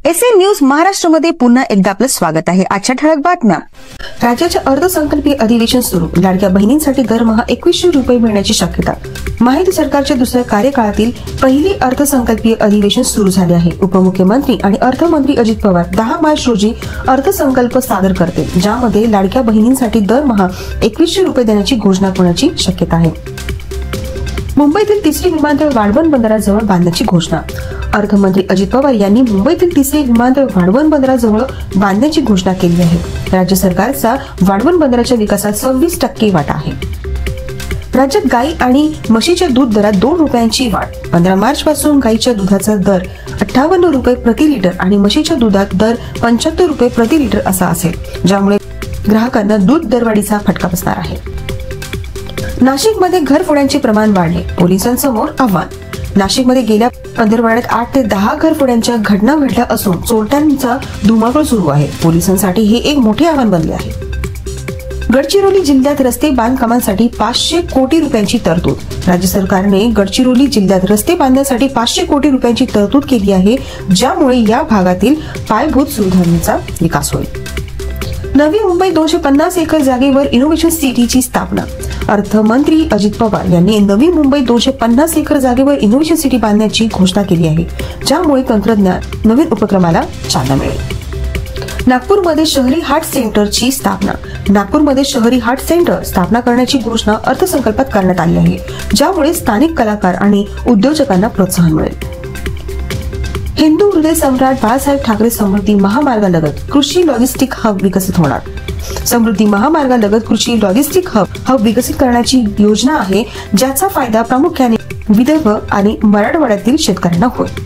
SA news महाराष्ट्रामध्ये पुन्हा एकदा आपलं स्वागत आहे। आजच्या ठळक बातम्या। राज्याच्या अर्थसंकल्पीय अधिवेशन सुरू, लाडक्या बहिणींसाठी दरमहा 2100 रुपये मिळण्याची शक्यता। माहिती सरकारच्या दुसऱ्या कार्यकाळातील पहिली अर्थसंकल्पीय अधिवेशन सुरू झाले आहे। उपमुख्यमंत्री आणि अर्थमंत्री अजित पवार 10 मार्च रोजी अर्थसंकल्प सादर करतील, ज्यामध्ये लाडक्या बहिणींसाठी दरमहा 2100 रुपये देण्याची घोषणा होण्याची शक्यता आहे। मुंबईतील तिसरी विमानतळ वाढवण बंदराजवळ बांधण्याची घोषणा। अर्थमंत्री अजित पवार यांनी मुंबईतील तिसरे विमानतळ वाढवण बंदराजवळ बांधण्याची घोषणा केली आहे। राज्य सरकारचा वाढवण बंदराच्या विकासात 26% वाटा आहे। राज्यात गाई आणि म्हशीच्या दूध दरात 2 रुपयांची वाढ। 15 मार्च पासून गाईच्या दुधाचा दर 58 रुपये प्रति लिटर आणि म्हशीच्या दुधात दर 75 रुपये प्रति लिटर असा असेल, ज्यामुळे ग्राहकांना दूध दरवाढीचा फटका बसणार आहे। नाशिकमध्ये घरफोड्यांचे प्रमाण वाढले, पोलिसांसमोर आव्हान। नाशिकमध्ये गेल्या पंधरवड्यात 8 ते 10 घरफोड्यांच्या घटना घडल्या असून चोरट्यांचा धुमाकूळ सुरू आहे। पोलिसांसाठी हे एक मोठे आव्हान बनले आहे। गडचिरोली जिल्ह्यात रस्ते बांधकामांसाठी 500 कोटी रुपयांची तरतूद। राज्य सरकारने गडचिरोली जिल्ह्यात रस्ते बांधण्यासाठी 500 कोटी रुपयांची तरतूद केली आहे, ज्यामुळे या भागातील पायाभूत सुविधांचा विकास होईल। नवी मुंबई 250 एकर जागेवर इनोव्हेशन सिटीची स्थापना। अर्थमंत्री अजित पवार यांनी नवी मुंबई 250 एकर जागेवर इनोव्हेशन सिटी बांधण्याची घोषणा केली आहे, ज्यामुळे तंत्रज्ञान नवीन उपक्रमाला चालना मिळेल। नागपूरमध्ये शहरी हाट सेंटरची स्थापना। नागपूरमध्ये शहरी हाट सेंटर स्थापना करण्याची घोषणा अर्थसंकल्पात करण्यात आली आहे, ज्यामुळे स्थानिक कलाकार आणि उद्योजकांना प्रोत्साहन मिळेल। हिंदू हृदय सम्राट बाळासाहेब ठाकरे समृद्धी महामार्गालगत कृषी लॉजिस्टिक हब विकसित होणार। समृद्धी महामार्गालगत कृषी लॉजिस्टिक हब विकसित करण्याची योजना आहे, ज्याचा फायदा प्रामुख्याने विदर्भ आणि मराठवाड्यातील शेतकऱ्यांना होईल।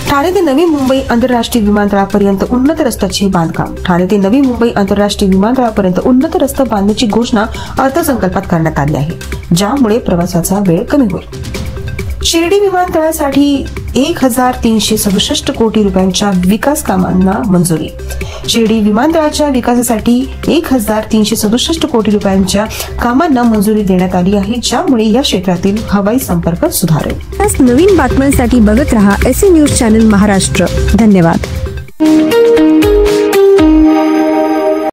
ठाणे ते नवी मुंबई आंतरराष्ट्रीय विमानतळापर्यंत उन्नत रस्त्याचे बांधकाम। ठाणे ते नवी मुंबई आंतरराष्ट्रीय विमानतळापर्यंत उन्नत रस्ता बांधण्याची घोषणा अर्थसंकल्पात करण्यात आली आहे, ज्यामुळे प्रवासाचा वेळ कमी होईल। शिर्डी विमानतळासाठी 1367 कोटी रुपयांच्या विकास कामांना मंजुरी। शिर्डी विमानतळाच्या विकासासाठी 1367 कोटी रुपयांच्या कामांना मंजुरी देण्यात आली आहे, ज्यामुळे या क्षेत्रातील हवाई संपर्क सुधारेल। नवीन बातम्यांसाठी बघत रहा एसए न्यूज चॅनल महाराष्ट्र। धन्यवाद।